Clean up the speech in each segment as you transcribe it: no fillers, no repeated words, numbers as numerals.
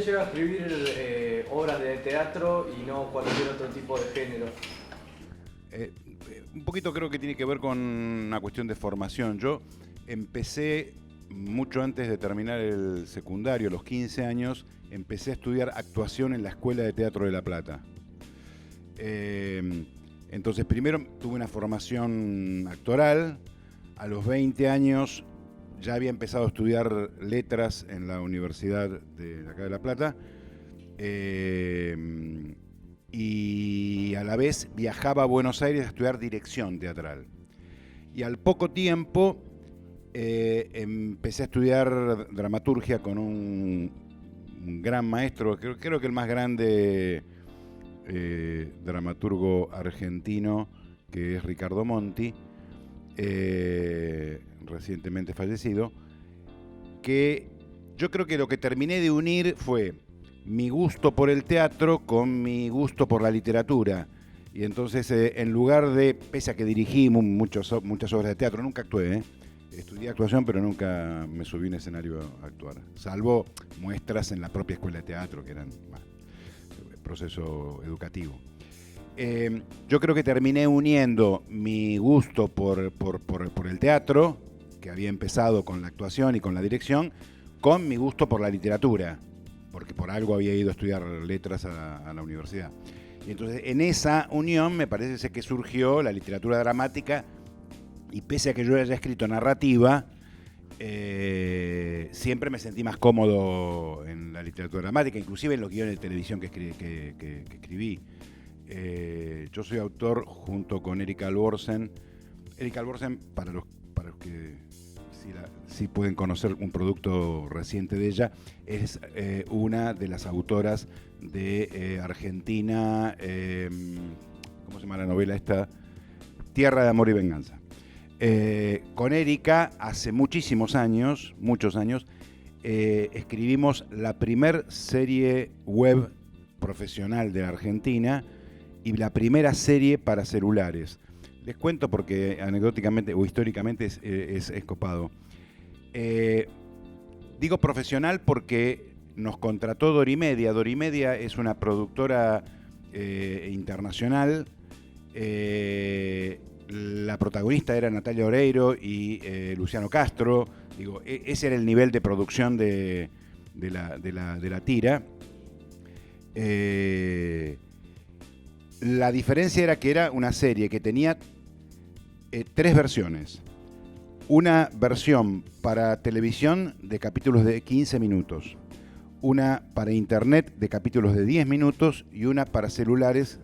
llega a escribir obras de teatro y no cualquier otro tipo de género? Un poquito creo que tiene que ver con una cuestión de formación. Yo empecé mucho antes de terminar el secundario, a los 15 años, empecé a estudiar actuación en la Escuela de Teatro de La Plata. Entonces primero tuve una formación actoral, a los 20 años ya había empezado a estudiar letras en la Universidad de acá de La Plata, y a la vez viajaba a Buenos Aires a estudiar dirección teatral. Y al poco tiempo empecé a estudiar dramaturgia con un gran maestro, creo que el más grande dramaturgo argentino, que es Ricardo Monti, recientemente fallecido, que yo creo que lo que terminé de unir fue mi gusto por el teatro con mi gusto por la literatura. Y entonces, en lugar de, pese a que dirigí muchas obras de teatro, nunca actué, estudié actuación, pero nunca me subí a un escenario a actuar, salvo muestras en la propia escuela de teatro, que eran proceso educativo. Yo creo que terminé uniendo mi gusto por el teatro, que había empezado con la actuación y con la dirección, con mi gusto por la literatura, porque por algo había ido a estudiar letras a la universidad. Y entonces en esa unión me parece que surgió la literatura dramática, y pese a que yo haya escrito narrativa, siempre me sentí más cómodo en la literatura dramática, inclusive en los guiones de televisión que escribí. Yo soy autor junto con Erika Alborsen. Erika Alborsen, para los que sí pueden conocer un producto reciente de ella, es una de las autoras de Argentina, ¿cómo se llama la novela esta? Tierra de Amor y Venganza. Con Erika, hace muchos años, escribimos la primer serie web profesional de la Argentina y la primera serie para celulares. Les cuento porque anecdóticamente o históricamente es copado. Digo profesional porque nos contrató Dorimedia. Dorimedia es una productora internacional. La protagonista era Natalia Oreiro y Luciano Castro. Digo, ese era el nivel de producción de la tira. La diferencia era que era una serie que tenía 3 versiones. Una versión para televisión de capítulos de 15 minutos, una para internet de capítulos de 10 minutos y una para celulares,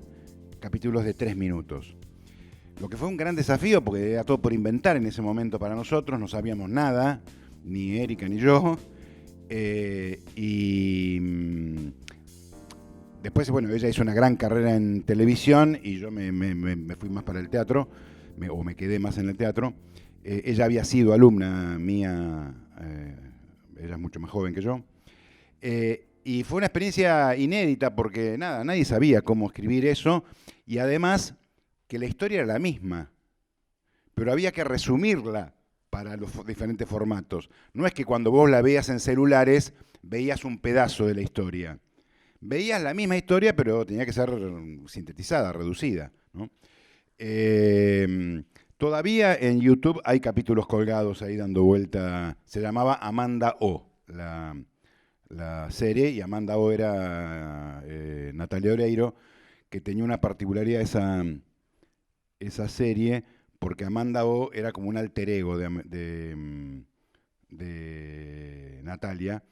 capítulos de 3 minutos. Lo que fue un gran desafío porque era todo por inventar en ese momento para nosotros, no sabíamos nada, ni Erika ni yo. Después, bueno, ella hizo una gran carrera en televisión y yo me fui más para el teatro, me quedé más en el teatro. Ella había sido alumna mía, ella es mucho más joven que yo. Y fue una experiencia inédita porque nadie sabía cómo escribir eso, y además que la historia era la misma, pero había que resumirla para los diferentes formatos. No es que cuando vos la veías en celulares veías un pedazo de la historia. Veías la misma historia, pero tenía que ser sintetizada, reducida, ¿no? Todavía en YouTube hay capítulos colgados ahí dando vuelta. Se llamaba Amanda O, la serie, y Amanda O era Natalia Oreiro, que tenía una particularidad esa serie, porque Amanda O era como un alter ego de Natalia.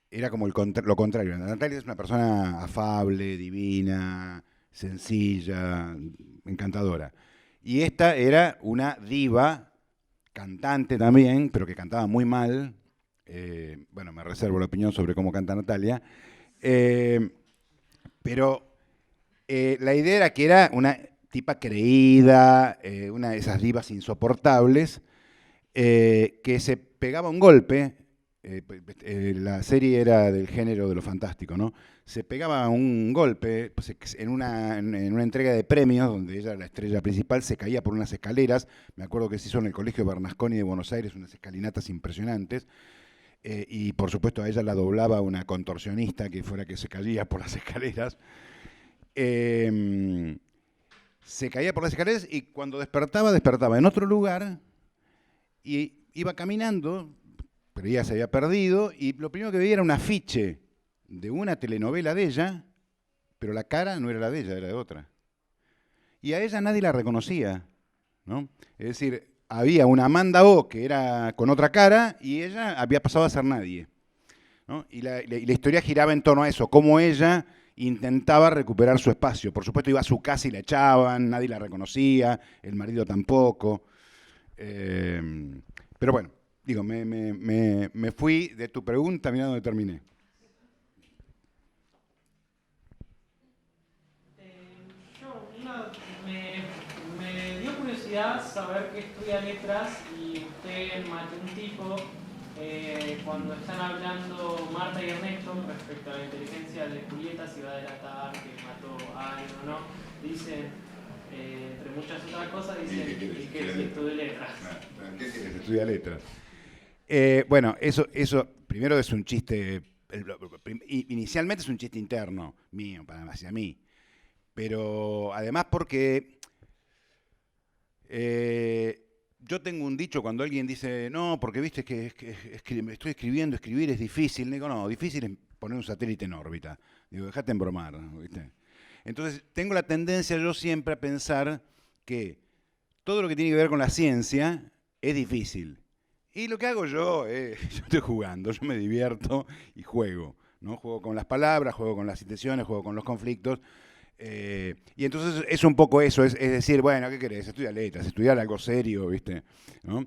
Era como lo contrario. Natalia es una persona afable, divina, sencilla, encantadora. Y esta era una diva, cantante también, pero que cantaba muy mal. Bueno, me reservo la opinión sobre cómo canta Natalia. Pero la idea era que era una tipa creída, una de esas divas insoportables, que se pegaba un golpe. La serie era del género de lo fantástico, ¿no? Se pegaba un golpe en una entrega de premios, donde ella era la estrella principal, se caía por unas escaleras. Me acuerdo que se hizo en el Colegio Bernasconi de Buenos Aires, unas escalinatas impresionantes. y por supuesto a ella la doblaba una contorsionista que fuera que se caía por las escaleras. Se caía por las escaleras y cuando despertaba, despertaba en otro lugar y iba caminando, pero ella se había perdido y lo primero que veía era un afiche de una telenovela de ella, pero la cara no era la de ella, era de otra. Y a ella nadie la reconocía, ¿no? Es decir, había una Amanda O que era con otra cara y ella había pasado a ser nadie, ¿no? Y la historia giraba en torno a eso, cómo ella intentaba recuperar su espacio. Por supuesto iba a su casa y la echaban, nadie la reconocía, el marido tampoco. Pero bueno, digo, me fui de tu pregunta, mirá dónde terminé. Me dio curiosidad saber que estudia letras y usted mató un tipo cuando están hablando Marta y Ernesto respecto a la inteligencia de Julieta, si va a delatar que mató a alguien o no, dicen, entre muchas otras cosas, dicen que si estudia letras. ¿Qué quieres? Estudia letras. Bueno, eso primero es un chiste, inicialmente es un chiste interno mío, hacia mí, pero además porque yo tengo un dicho cuando alguien dice, no, porque viste que estoy escribiendo, escribir es difícil. Digo, no, difícil es poner un satélite en órbita. Digo, dejate embromar, ¿viste? Entonces, tengo la tendencia yo siempre a pensar que todo lo que tiene que ver con la ciencia es difícil. Y lo que hago yo es, yo estoy jugando, yo me divierto y juego, ¿no? Juego con las palabras, juego con las intenciones, juego con los conflictos. Y entonces es un poco eso, es decir, bueno, ¿qué querés? Estudia letras, estudiar algo serio, ¿viste? ¿No?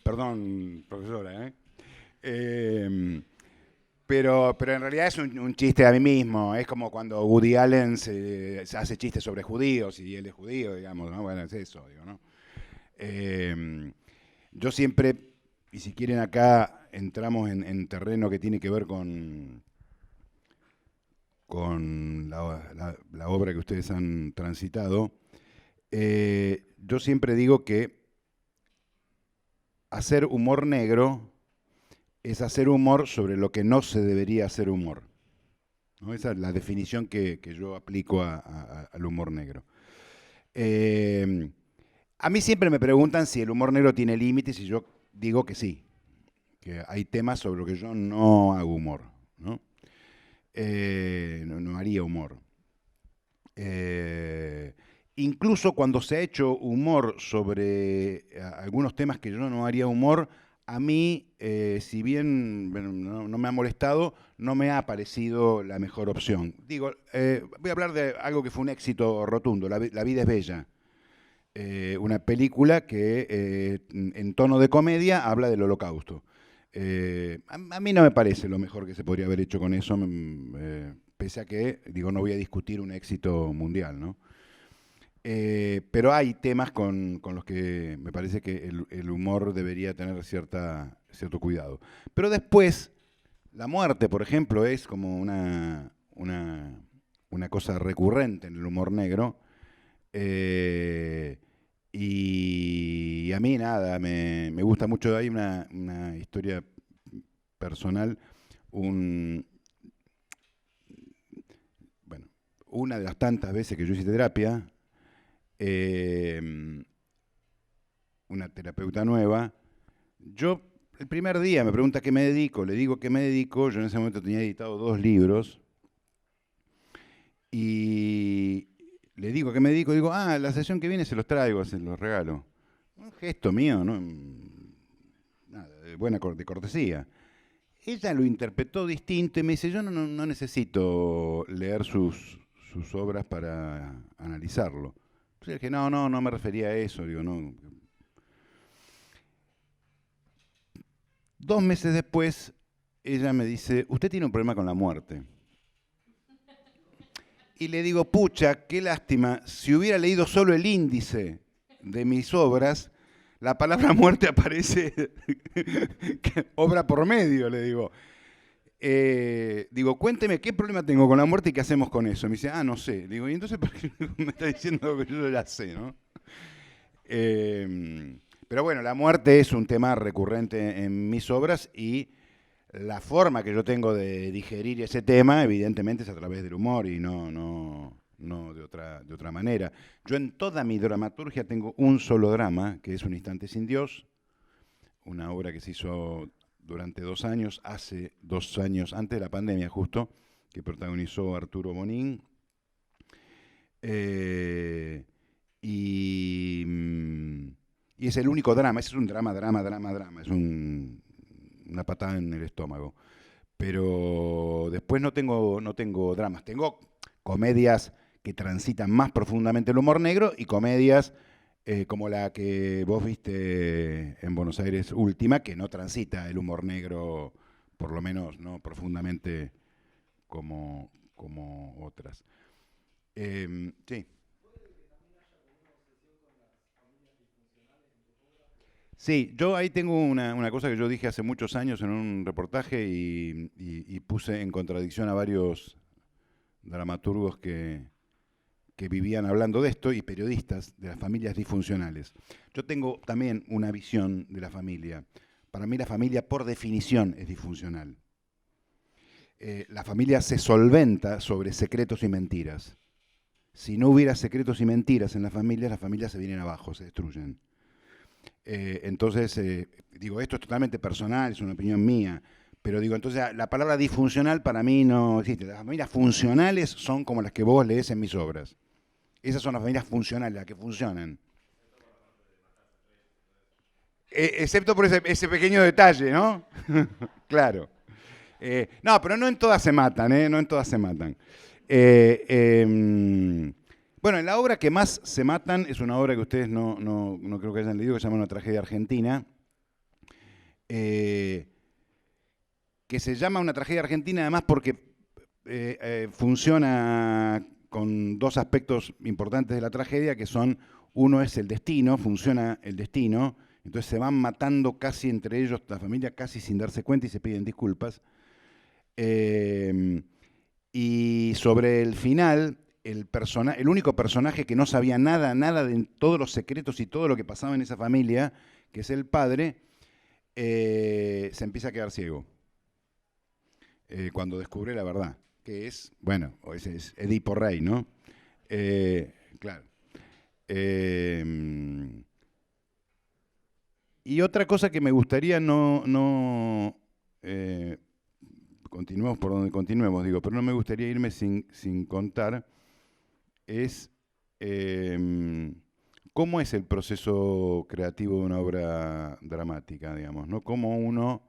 Perdón, profesora, pero en realidad es un chiste a mí mismo, es como cuando Woody Allen se hace chistes sobre judíos y él es judío, digamos, ¿no? Bueno, es eso, digo, ¿no? Yo siempre, y si quieren acá entramos en terreno que tiene que ver con la obra que ustedes han transitado, yo siempre digo que hacer humor negro es hacer humor sobre lo que no se debería hacer humor, ¿no? Esa es la definición que yo aplico al humor negro. A mí siempre me preguntan si el humor negro tiene límites y yo digo que sí, que hay temas sobre los que yo no hago humor, ¿no? No haría humor. Incluso cuando se ha hecho humor sobre algunos temas que yo no haría humor, a mí, si bien bueno, no me ha molestado, no me ha parecido la mejor opción. Digo, voy a hablar de algo que fue un éxito rotundo, La vida es bella. Una película que en tono de comedia habla del Holocausto. A mí no me parece lo mejor que se podría haber hecho con eso, pese a que, digo, no voy a discutir un éxito mundial, ¿no? Pero hay temas con los que me parece que el humor debería tener cierto cuidado. Pero después, la muerte, por ejemplo, es como una cosa recurrente en el humor negro. Y a mí nada, me gusta mucho. Hay una historia personal, bueno, una de las tantas veces que yo hice terapia, una terapeuta nueva, yo el primer día me pregunta qué me dedico, le digo qué me dedico, yo en ese momento tenía editado 2 libros, y le digo qué me dedico, digo, la sesión que viene se los traigo, se los regalo. Un gesto mío, ¿no? Nada, de cortesía. Ella lo interpretó distinto y me dice, yo no necesito leer sus obras para analizarlo. Entonces dije, no me refería a eso, digo, no. 2 meses después, ella me dice, usted tiene un problema con la muerte. Y le digo, pucha, qué lástima, si hubiera leído solo el índice de mis obras, la palabra muerte aparece obra por medio, le digo. Digo, cuénteme qué problema tengo con la muerte y qué hacemos con eso. Me dice, no sé. Digo, ¿y entonces por qué me está diciendo que yo ya sé, no? Pero bueno, la muerte es un tema recurrente en mis obras y La forma que yo tengo de digerir ese tema, evidentemente, es a través del humor y no de otra manera. Yo en toda mi dramaturgia tengo un solo drama, que es Un instante sin Dios, una obra que se hizo durante 2 años, hace 2 años, antes de la pandemia justo, que protagonizó Arturo Bonín. Y es el único drama, ese es un drama, es una patada en el estómago. Pero después no tengo dramas, tengo comedias que transitan más profundamente el humor negro y comedias como la que vos viste en Buenos Aires última, que no transita el humor negro, por lo menos no profundamente como otras. Sí. Sí, yo ahí tengo una cosa que yo dije hace muchos años en un reportaje y puse en contradicción a varios dramaturgos que vivían hablando de esto y periodistas de las familias disfuncionales. Yo tengo también una visión de la familia. Para mí la familia por definición es disfuncional. La familia se solventa sobre secretos y mentiras. Si no hubiera secretos y mentiras en las familias se vienen abajo, se destruyen. Entonces, digo, esto es totalmente personal, es una opinión mía, pero digo, entonces la palabra disfuncional para mí no existe. Las familias funcionales son como las que vos lees en mis obras. Esas son las familias funcionales, las que funcionan. Excepto por ese pequeño detalle, ¿no? Claro. No, pero no en todas se matan, ¿eh? No en todas se matan. Bueno, en la obra que más se matan es una obra que ustedes no creo que hayan leído, que se llama Una tragedia argentina, que se llama Una tragedia argentina además porque funciona con 2 aspectos importantes de la tragedia, que son, uno es el destino, funciona el destino, entonces se van matando casi entre ellos, la familia casi sin darse cuenta y se piden disculpas. Y sobre el final, el único personaje que no sabía nada de todos los secretos y todo lo que pasaba en esa familia, que es el padre, se empieza a quedar ciego cuando descubre la verdad, que es, bueno, ese es Edipo Rey, ¿no? Claro. Y otra cosa que me gustaría continuemos por donde continuemos, digo, pero no me gustaría irme sin contar, es cómo es el proceso creativo de una obra dramática, digamos, ¿no? Cómo uno,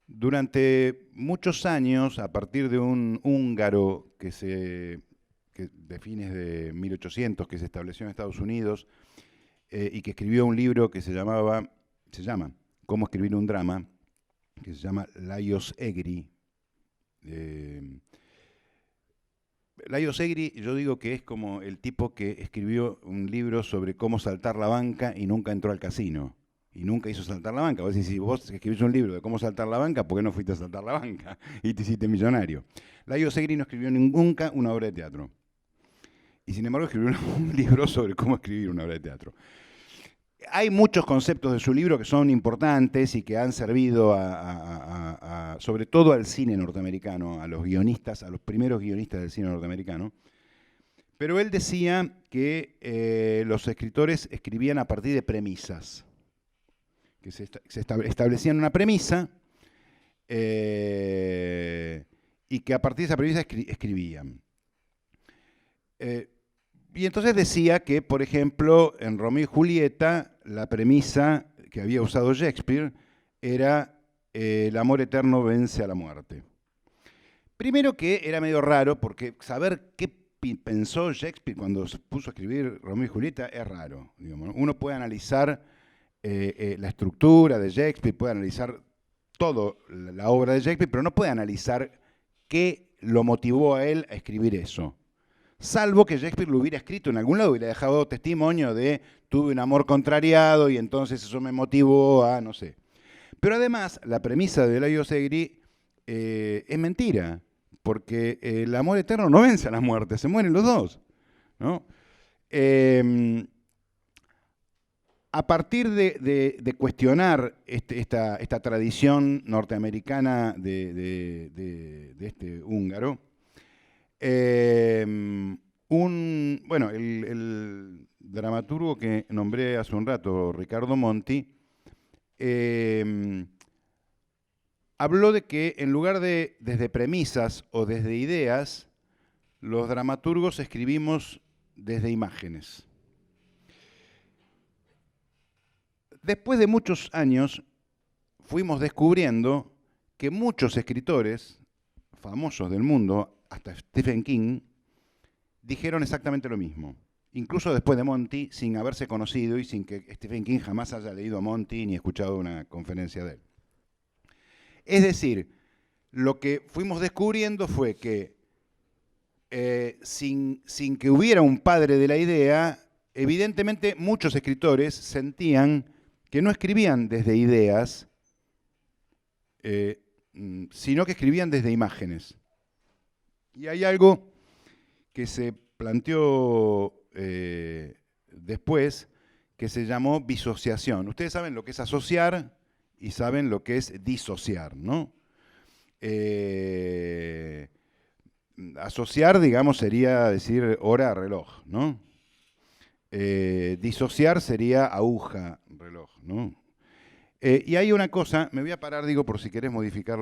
durante muchos años, a partir de un húngaro que de fines de 1800, que se estableció en Estados Unidos, y que escribió un libro que se llama Cómo escribir un drama, que se llama Lajos Egri. Lajos Egri, yo digo que es como el tipo que escribió un libro sobre cómo saltar la banca y nunca entró al casino. Y nunca hizo saltar la banca. Vos decís, si vos escribís un libro de cómo saltar la banca, ¿por qué no fuiste a saltar la banca? Y te hiciste millonario. Lajos Egri no escribió nunca una obra de teatro. Y sin embargo escribió un libro sobre cómo escribir una obra de teatro. Hay muchos conceptos de su libro que son importantes y que han servido sobre todo al cine norteamericano, a los guionistas, a los primeros guionistas del cine norteamericano. Pero él decía que los escritores escribían a partir de premisas, que se establecían una premisa y que a partir de esa premisa escribían. Y entonces decía que, por ejemplo, en Romeo y Julieta, la premisa que había usado Shakespeare era el amor eterno vence a la muerte. Primero que era medio raro, porque saber qué pensó Shakespeare cuando se puso a escribir Romeo y Julieta es raro. Digamos, ¿no? Uno puede analizar la estructura de Shakespeare, puede analizar toda la obra de Shakespeare, pero no puede analizar qué lo motivó a él a escribir eso. Salvo que Shakespeare lo hubiera escrito en algún lado, hubiera dejado testimonio de tuve un amor contrariado y entonces eso me motivó a, no sé. Pero además, la premisa de Lajos Egri es mentira, porque el amor eterno no vence a la muerte, se mueren los dos, ¿no? a partir de cuestionar esta tradición norteamericana de este húngaro, bueno, el dramaturgo que nombré hace un rato, Ricardo Monti, habló de que en lugar de desde premisas o desde ideas, los dramaturgos escribimos desde imágenes. Después de muchos años, fuimos descubriendo que muchos escritores famosos del mundo, hasta Stephen King, dijeron exactamente lo mismo. Incluso después de Monti, sin haberse conocido y sin que Stephen King jamás haya leído a Monti ni escuchado una conferencia de él. Es decir, lo que fuimos descubriendo fue que sin que hubiera un padre de la idea, evidentemente muchos escritores sentían que no escribían desde ideas, sino que escribían desde imágenes. Y hay algo que se planteó después, que se llamó disociación. Ustedes saben lo que es asociar y saben lo que es disociar, ¿no? Asociar, digamos, sería decir hora, reloj, ¿no? Disociar sería aguja, reloj, ¿no? Y hay una cosa, me voy a parar, digo, por si querés modificar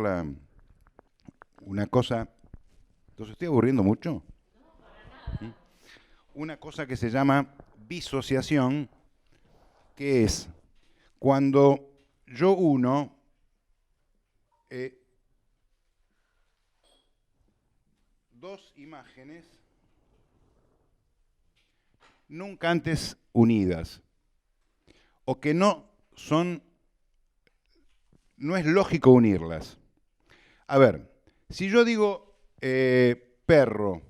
una cosa. ¿Entonces estoy aburriendo mucho? No, para nada. Una cosa que se llama disociación, que es cuando yo uno dos imágenes nunca antes unidas, o que no es lógico unirlas. A ver, si yo digo perro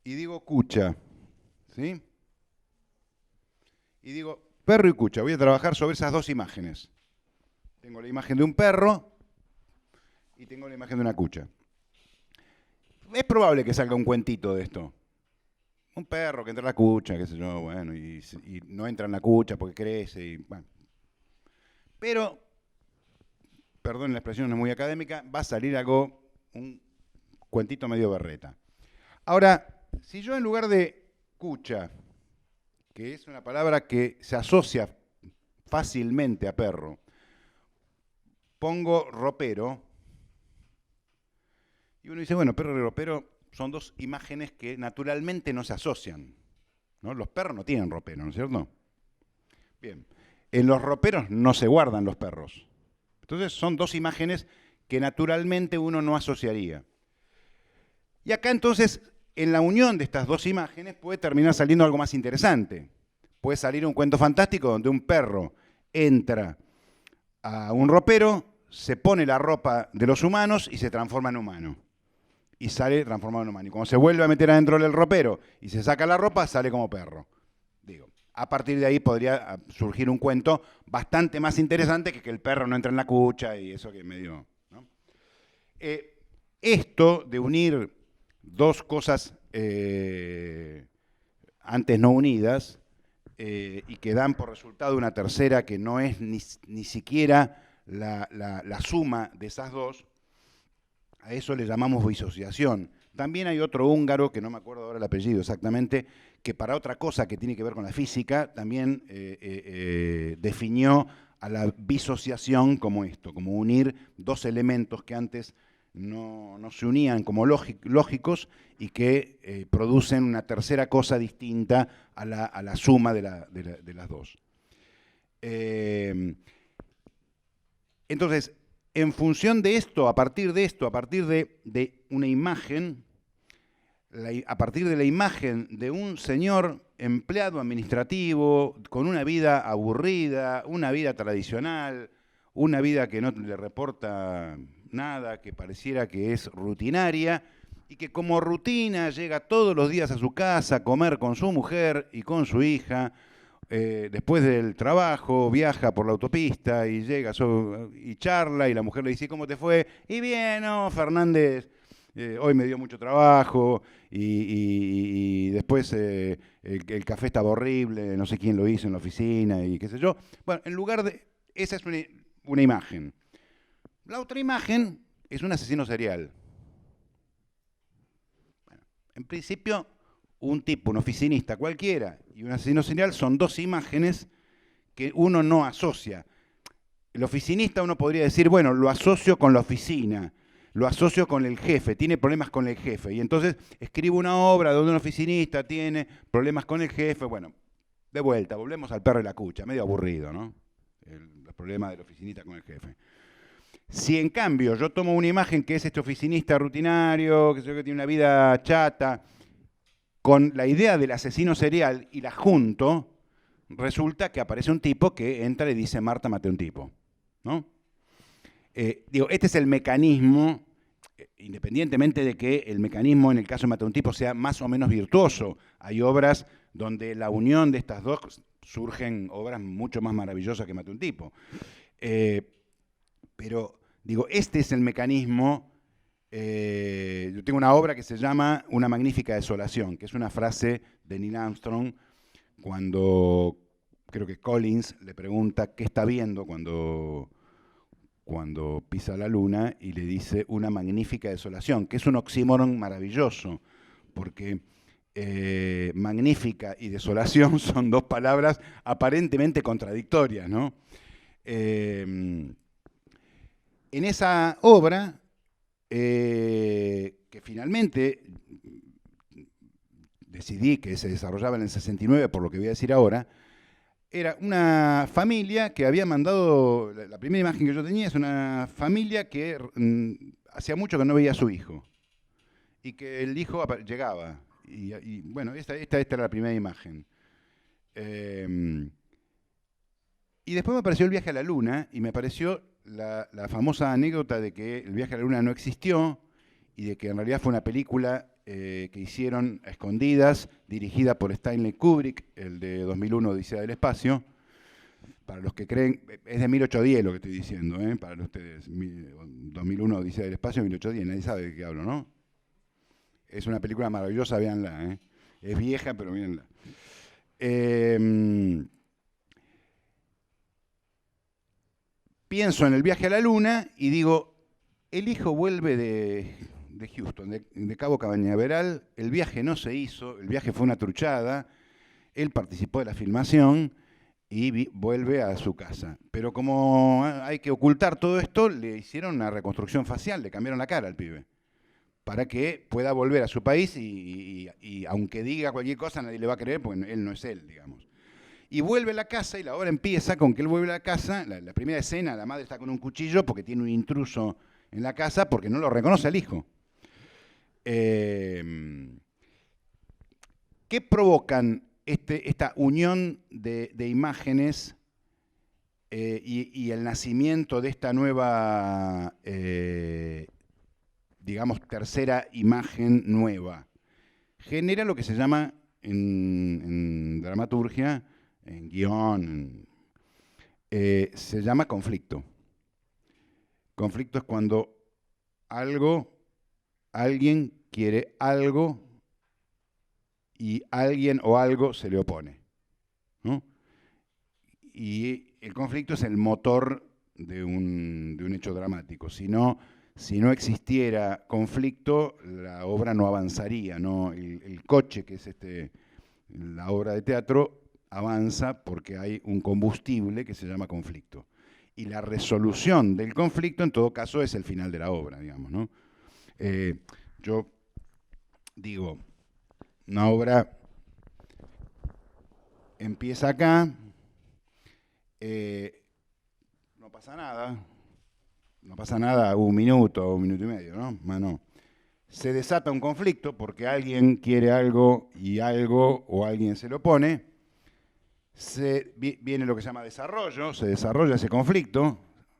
y digo cucha, ¿sí? Y digo perro y cucha, voy a trabajar sobre esas dos imágenes. Tengo la imagen de un perro y tengo la imagen de una cucha. Es probable que salga un cuentito de esto. Un perro que entra en la cucha, qué sé yo, bueno, y no entra en la cucha porque crece, y bueno. Pero, perdón, la expresión no es muy académica, va a salir un cuentito medio berreta. Ahora, si yo en lugar de cucha, que es una palabra que se asocia fácilmente a perro, pongo ropero, y uno dice, bueno, perro y ropero son dos imágenes que naturalmente no se asocian, ¿no? Los perros no tienen ropero, ¿no es cierto? Bien, en los roperos no se guardan los perros. Entonces son dos imágenes que naturalmente uno no asociaría. Y acá entonces, en la unión de estas dos imágenes puede terminar saliendo algo más interesante. Puede salir un cuento fantástico donde un perro entra a un ropero, se pone la ropa de los humanos y se transforma en humano. Y sale transformado en humano. Y cuando se vuelve a meter adentro del ropero y se saca la ropa, sale como perro. Digo, a partir de ahí podría surgir un cuento bastante más interesante que el perro no entra en la cucha y eso que medio, ¿no? Esto de unir dos cosas antes no unidas y que dan por resultado una tercera que no es ni siquiera la suma de esas dos, a eso le llamamos disociación. También hay otro húngaro, que no me acuerdo ahora el apellido exactamente, que para otra cosa que tiene que ver con la física, también definió a la disociación como esto, como unir dos elementos que antes no se unían como lógicos y que producen una tercera cosa distinta a la suma de las dos. Entonces, en función de esto, a partir de una imagen, a partir de la imagen de un señor empleado administrativo, con una vida aburrida, una vida tradicional, una vida que no le reporta nada, que pareciera que es rutinaria, y que como rutina llega todos los días a su casa a comer con su mujer y con su hija, después del trabajo viaja por la autopista y llega y charla y la mujer le dice, ¿cómo te fue? Y bien, no, Fernández, hoy me dio mucho trabajo y después el café estaba horrible, no sé quién lo hizo en la oficina y qué sé yo. Bueno, en lugar de... Esa es una imagen. La otra imagen es un asesino serial. Bueno, en principio, un tipo, un oficinista cualquiera y un asesino serial son dos imágenes que uno no asocia. El oficinista uno podría decir, bueno, lo asocio con la oficina, lo asocio con el jefe, tiene problemas con el jefe. Y entonces escribo una obra donde un oficinista tiene problemas con el jefe. Bueno, de vuelta, volvemos al perro y la cucha, medio aburrido, ¿no? El problema del oficinista con el jefe. Si en cambio yo tomo una imagen que es este oficinista rutinario, que tiene una vida chata, con la idea del asesino serial y la junto, resulta que aparece un tipo que entra y dice, Marta, maté a un tipo, ¿no? Este es el mecanismo, independientemente de que el mecanismo en el caso de Maté a un tipo sea más o menos virtuoso. Hay obras donde la unión de estas dos surgen obras mucho más maravillosas que Maté a un tipo. Pero, este es el mecanismo. Yo tengo una obra que se llama Una magnífica desolación, que es una frase de Neil Armstrong cuando, creo que Collins le pregunta qué está viendo cuando pisa la luna y le dice una magnífica desolación, que es un oxímoron maravilloso, porque magnífica y desolación son dos palabras aparentemente contradictorias, ¿no? En esa obra, que finalmente decidí que se desarrollaba en el 69, por lo que voy a decir ahora, era una familia que había mandado, la primera imagen que yo tenía es una familia que hacía mucho que no veía a su hijo y que el hijo llegaba. Y bueno, esta era la primera imagen. Y después me apareció el viaje a la luna y me apareció la famosa anécdota de que el viaje a la luna no existió y de que en realidad fue una película que hicieron a escondidas, dirigida por Stanley Kubrick, el de 2001, Odisea del Espacio. Para los que creen, es de 1810 lo que estoy diciendo, para ustedes, 2001, Odisea del Espacio, 1810, nadie sabe de qué hablo, ¿no? Es una película maravillosa, véanla, es vieja, pero véanla. Pienso en el viaje a la luna y digo, el hijo vuelve de Houston, de Cabo Cañaveral, el viaje no se hizo, el viaje fue una truchada, él participó de la filmación y vuelve a su casa. Pero como hay que ocultar todo esto, le hicieron una reconstrucción facial, le cambiaron la cara al pibe, para que pueda volver a su país y aunque diga cualquier cosa nadie le va a creer porque él no es él, digamos. Y vuelve a la casa y la obra empieza con que él vuelve a la casa, la primera escena, la madre está con un cuchillo porque tiene un intruso en la casa porque no lo reconoce al hijo. ¿Qué provocan esta unión de imágenes y el nacimiento de esta nueva, digamos, tercera imagen nueva? Genera lo que se llama en dramaturgia, en guión, se llama conflicto. Conflicto es cuando alguien quiere algo y alguien o algo se le opone, ¿no? Y el conflicto es el motor de un hecho dramático. Si no existiera conflicto, la obra no avanzaría, ¿no? El coche, que es la obra de teatro, avanza porque hay un combustible que se llama conflicto. Y la resolución del conflicto, en todo caso, es el final de la obra, digamos, ¿no? Yo digo, una obra empieza acá, no pasa nada, un minuto y medio, ¿no? Más no. Se desata un conflicto porque alguien quiere algo y algo o alguien se lo opone. Viene lo que se llama desarrollo, se desarrolla ese conflicto.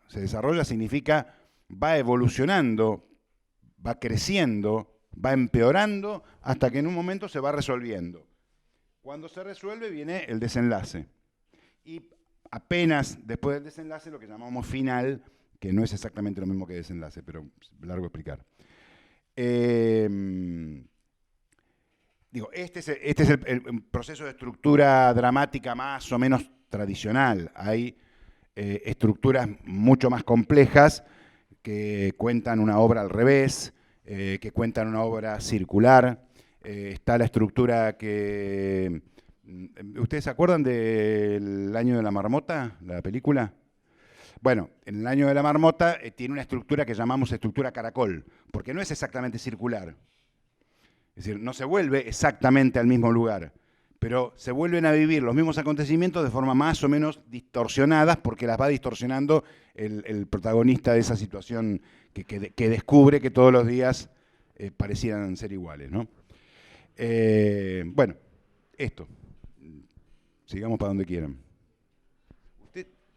Se desarrolla significa va evolucionando, va creciendo, va empeorando hasta que en un momento se va resolviendo. Cuando se resuelve viene el desenlace. Y apenas después del desenlace lo que llamamos final, que no es exactamente lo mismo que desenlace, pero es largo explicar. Digo, este es el proceso de estructura dramática más o menos tradicional. Hay estructuras mucho más complejas que cuentan una obra al revés, que cuentan una obra circular. Está la estructura que... ¿Ustedes se acuerdan del Año de la Marmota, la película? Bueno, en el Año de la Marmota tiene una estructura que llamamos estructura caracol, porque no es exactamente circular. Es decir, no se vuelve exactamente al mismo lugar, pero se vuelven a vivir los mismos acontecimientos de forma más o menos distorsionadas, porque las va distorsionando el protagonista de esa situación que descubre que todos los días parecieran ser iguales, ¿no? Bueno, esto. Sigamos para donde quieran.